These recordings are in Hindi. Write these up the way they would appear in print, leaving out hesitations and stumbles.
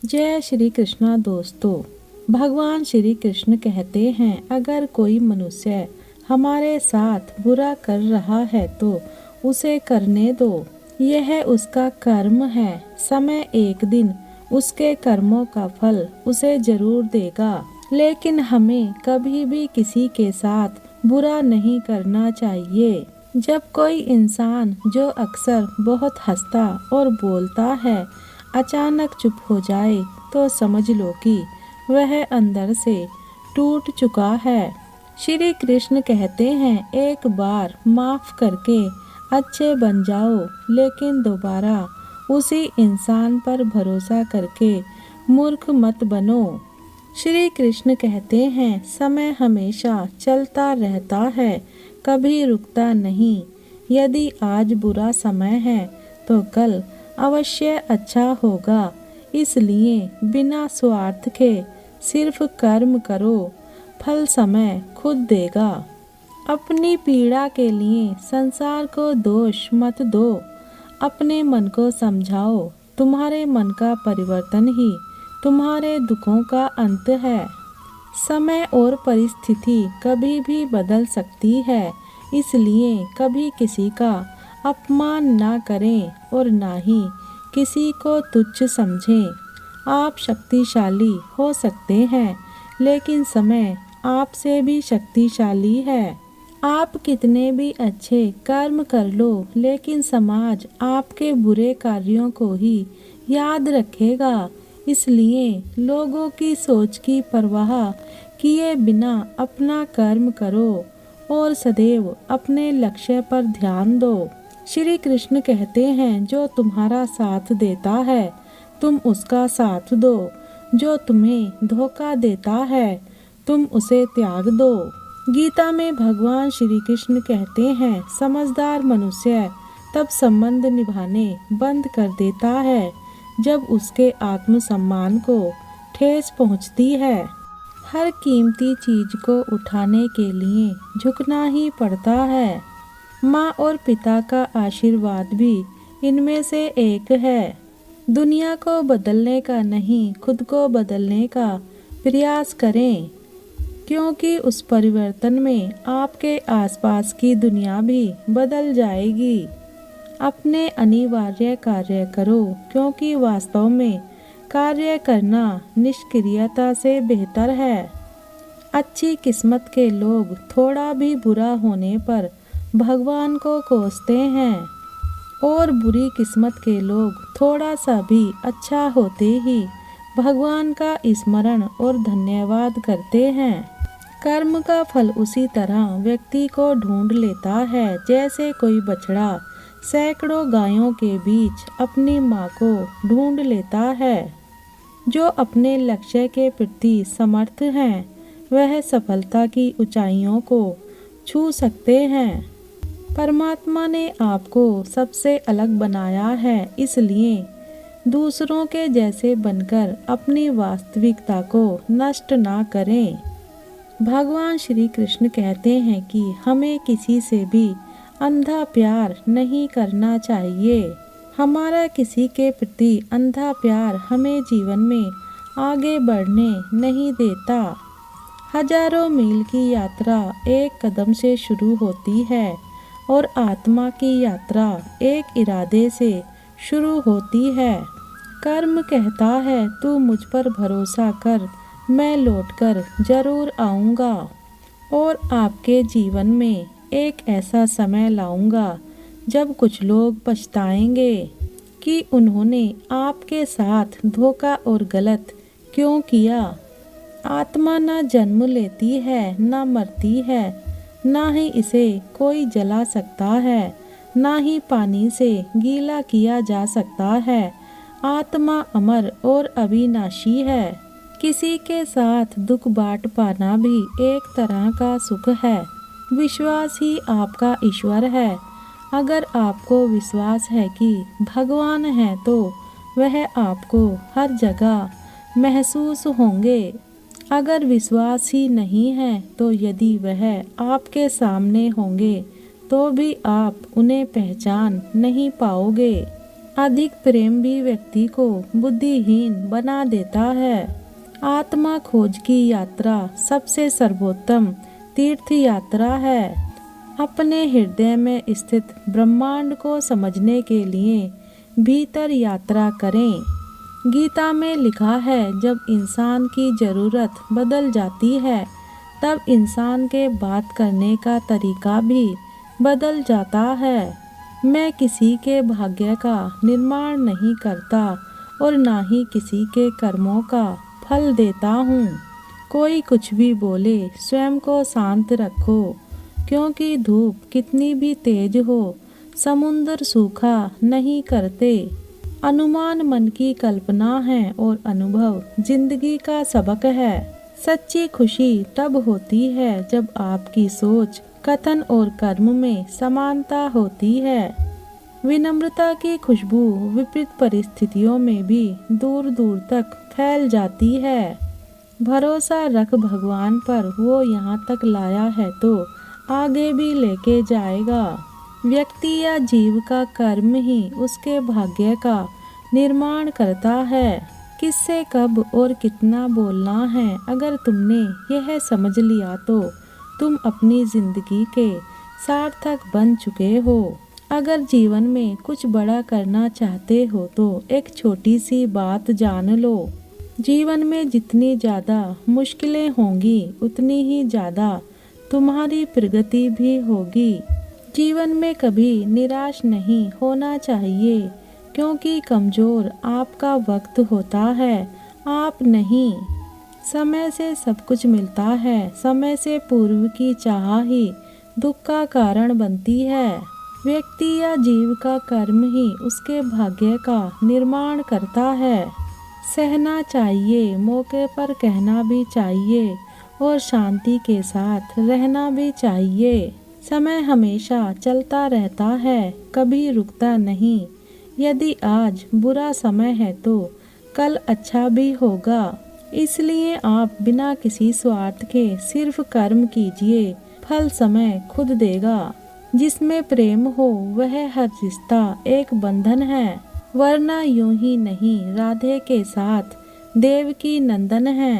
जय श्री कृष्णा दोस्तों। भगवान श्री कृष्ण कहते हैं, अगर कोई मनुष्य हमारे साथ बुरा कर रहा है तो उसे करने दो। यह उसका कर्म है। समय एक दिन उसके कर्मों का फल उसे जरूर देगा। लेकिन हमें कभी भी किसी के साथ बुरा नहीं करना चाहिए। जब कोई इंसान जो अक्सर बहुत हंसता और बोलता है अचानक चुप हो जाए तो समझ लो कि वह अंदर से टूट चुका है। श्री कृष्ण कहते हैं, एक बार माफ करके अच्छे बन जाओ, लेकिन दोबारा उसी इंसान पर भरोसा करके मूर्ख मत बनो। श्री कृष्ण कहते हैं, समय हमेशा चलता रहता है, कभी रुकता नहीं। यदि आज बुरा समय है तो कल अवश्य अच्छा होगा। इसलिए बिना स्वार्थ के सिर्फ कर्म करो, फल समय खुद देगा। अपनी पीड़ा के लिए संसार को दोष मत दो। अपने मन को समझाओ, तुम्हारे मन का परिवर्तन ही तुम्हारे दुखों का अंत है। समय और परिस्थिति कभी भी बदल सकती है, इसलिए कभी किसी का अपमान ना करें और ना ही किसी को तुच्छ समझें। आप शक्तिशाली हो सकते हैं, लेकिन समय आपसे भी शक्तिशाली है। आप कितने भी अच्छे कर्म कर लो, लेकिन समाज आपके बुरे कार्यों को ही याद रखेगा। इसलिए लोगों की सोच की परवाह किए बिना अपना कर्म करो और सदैव अपने लक्ष्य पर ध्यान दो। श्री कृष्ण कहते हैं, जो तुम्हारा साथ देता है तुम उसका साथ दो, जो तुम्हें धोखा देता है तुम उसे त्याग दो। गीता में भगवान श्री कृष्ण कहते हैं, समझदार मनुष्य तब संबंध निभाने बंद कर देता है जब उसके आत्मसम्मान को ठेस पहुंचती है। हर कीमती चीज को उठाने के लिए झुकना ही पड़ता है। माँ और पिता का आशीर्वाद भी इनमें से एक है। दुनिया को बदलने का नहीं, खुद को बदलने का प्रयास करें, क्योंकि उस परिवर्तन में आपके आसपास की दुनिया भी बदल जाएगी। अपने अनिवार्य कार्य करो, क्योंकि वास्तव में कार्य करना निष्क्रियता से बेहतर है। अच्छी किस्मत के लोग थोड़ा भी बुरा होने पर भगवान को कोसते हैं और बुरी किस्मत के लोग थोड़ा सा भी अच्छा होते ही भगवान का स्मरण और धन्यवाद करते हैं। कर्म का फल उसी तरह व्यक्ति को ढूंढ लेता है जैसे कोई बछड़ा सैकड़ों गायों के बीच अपनी माँ को ढूंढ लेता है। जो अपने लक्ष्य के प्रति समर्थ हैं वह सफलता की ऊंचाइयों को छू सकते हैं। परमात्मा ने आपको सबसे अलग बनाया है, इसलिए दूसरों के जैसे बनकर अपनी वास्तविकता को नष्ट ना करें। भगवान श्री कृष्ण कहते हैं कि हमें किसी से भी अंधा प्यार नहीं करना चाहिए। हमारा किसी के प्रति अंधा प्यार हमें जीवन में आगे बढ़ने नहीं देता। हजारों मील की यात्रा एक कदम से शुरू होती है और आत्मा की यात्रा एक इरादे से शुरू होती है। कर्म कहता है, तू मुझ पर भरोसा कर, मैं लौटकर जरूर आऊँगा और आपके जीवन में एक ऐसा समय लाऊंगा जब कुछ लोग पछताएंगे कि उन्होंने आपके साथ धोखा और गलत क्यों किया। आत्मा न जन्म लेती है, न मरती है, ना ही इसे कोई जला सकता है, ना ही पानी से गीला किया जा सकता है। आत्मा अमर और अविनाशी है। किसी के साथ दुख बांट पाना भी एक तरह का सुख है। विश्वास ही आपका ईश्वर है। अगर आपको विश्वास है कि भगवान है तो वह आपको हर जगह महसूस होंगे। अगर विश्वास ही नहीं है तो यदि वह आपके सामने होंगे तो भी आप उन्हें पहचान नहीं पाओगे। अधिक प्रेम भी व्यक्ति को बुद्धिहीन बना देता है। आत्मा खोज की यात्रा सबसे सर्वोत्तम तीर्थ यात्रा है। अपने हृदय में स्थित ब्रह्मांड को समझने के लिए भीतर यात्रा करें। गीता में लिखा है, जब इंसान की ज़रूरत बदल जाती है तब इंसान के बात करने का तरीका भी बदल जाता है। मैं किसी के भाग्य का निर्माण नहीं करता और ना ही किसी के कर्मों का फल देता हूँ। कोई कुछ भी बोले, स्वयं को शांत रखो, क्योंकि धूप कितनी भी तेज हो समुद्र सूखा नहीं करते। अनुमान मन की कल्पना है और अनुभव जिंदगी का सबक है। सच्ची खुशी तब होती है जब आपकी सोच, कथन और कर्म में समानता होती है। विनम्रता की खुशबू विपरीत परिस्थितियों में भी दूर दूर तक फैल जाती है। भरोसा रख भगवान पर, वो यहाँ तक लाया है तो आगे भी लेके जाएगा। व्यक्ति या जीव का कर्म ही उसके भाग्य का निर्माण करता है। किससे कब और कितना बोलना है, अगर तुमने यह समझ लिया तो तुम अपनी जिंदगी के सार्थक बन चुके हो। अगर जीवन में कुछ बड़ा करना चाहते हो तो एक छोटी सी बात जान लो। जीवन में जितनी ज़्यादा मुश्किलें होंगी उतनी ही ज़्यादा तुम्हारी प्रगति भी होगी। जीवन में कभी निराश नहीं होना चाहिए, क्योंकि कमज़ोर आपका वक्त होता है, आप नहीं। समय से सब कुछ मिलता है, समय से पूर्व की चाह ही दुख का कारण बनती है। व्यक्ति या जीव का कर्म ही उसके भाग्य का निर्माण करता है। सहना चाहिए, मौके पर कहना भी चाहिए और शांति के साथ रहना भी चाहिए। समय हमेशा चलता रहता है, कभी रुकता नहीं। यदि आज बुरा समय है तो कल अच्छा भी होगा। इसलिए आप बिना किसी स्वार्थ के सिर्फ कर्म कीजिए, फल समय खुद देगा। जिसमें प्रेम हो वह हर रिश्ता एक बंधन है, वरना यूं ही नहीं राधे के साथ देवकी नंदन है।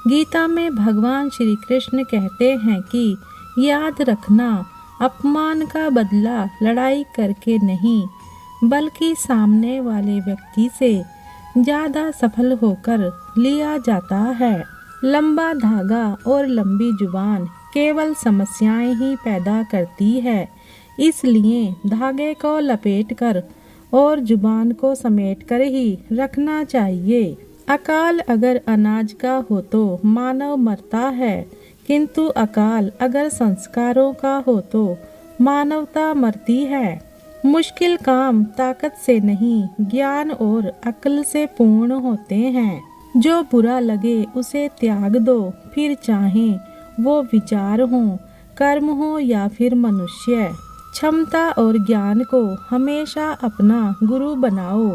गीता में भगवान श्री कृष्ण कहते हैं कि याद रखना, अपमान का बदला लड़ाई करके नहीं बल्कि सामने वाले व्यक्ति से ज़्यादा सफल होकर लिया जाता है। लंबा धागा और लंबी जुबान केवल समस्याएं ही पैदा करती है, इसलिए धागे को लपेटकर और जुबान को समेटकर ही रखना चाहिए। अकाल अगर अनाज का हो तो मानव मरता है, किंतु अकाल अगर संस्कारों का हो तो मानवता मरती है। मुश्किल काम ताकत से नहीं, ज्ञान और अक्ल से पूर्ण होते हैं। जो बुरा लगे उसे त्याग दो, फिर चाहे वो विचार हो, कर्म हो या फिर मनुष्य। क्षमता और ज्ञान को हमेशा अपना गुरु बनाओ,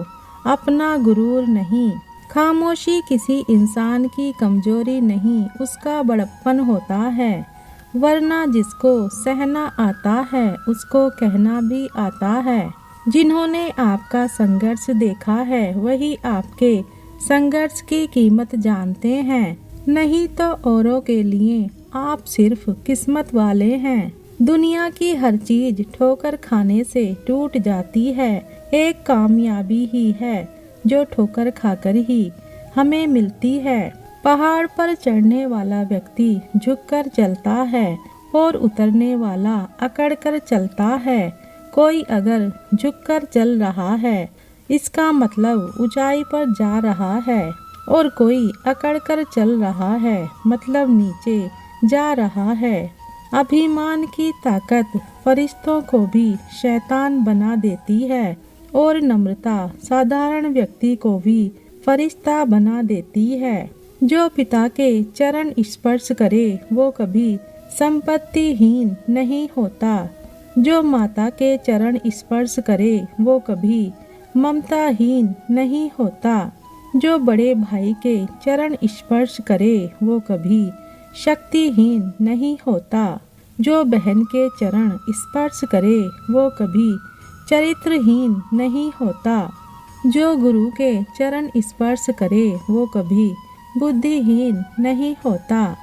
अपना गुरूर नहीं। खामोशी किसी इंसान की कमजोरी नहीं, उसका बड़प्पन होता है। वरना जिसको सहना आता है उसको कहना भी आता है। जिन्होंने आपका संघर्ष देखा है वही आपके संघर्ष की कीमत जानते हैं, नहीं तो औरों के लिए आप सिर्फ किस्मत वाले हैं। दुनिया की हर चीज ठोकर खाने से टूट जाती है, एक कामयाबी ही है जो ठोकर खाकर ही हमें मिलती है। पहाड़ पर चढ़ने वाला व्यक्ति झुककर चलता है और उतरने वाला अकड़कर चलता है। कोई अगर झुककर चल रहा है इसका मतलब ऊंचाई पर जा रहा है, और कोई अकड़कर चल रहा है मतलब नीचे जा रहा है। अभिमान की ताकत फरिश्तों को भी शैतान बना देती है और नम्रता साधारण व्यक्ति को भी फरिश्ता बना देती है। जो पिता के चरण स्पर्श करे वो कभी संपत्तिहीन नहीं होता। जो माता के चरण स्पर्श करे वो कभी ममताहीन नहीं होता। जो बड़े भाई के चरण स्पर्श करे वो कभी शक्तिहीन नहीं होता। जो बहन के चरण स्पर्श करे वो कभी चरित्रहीन नहीं होता। जो गुरु के चरण स्पर्श करे वो कभी बुद्धिहीन नहीं होता।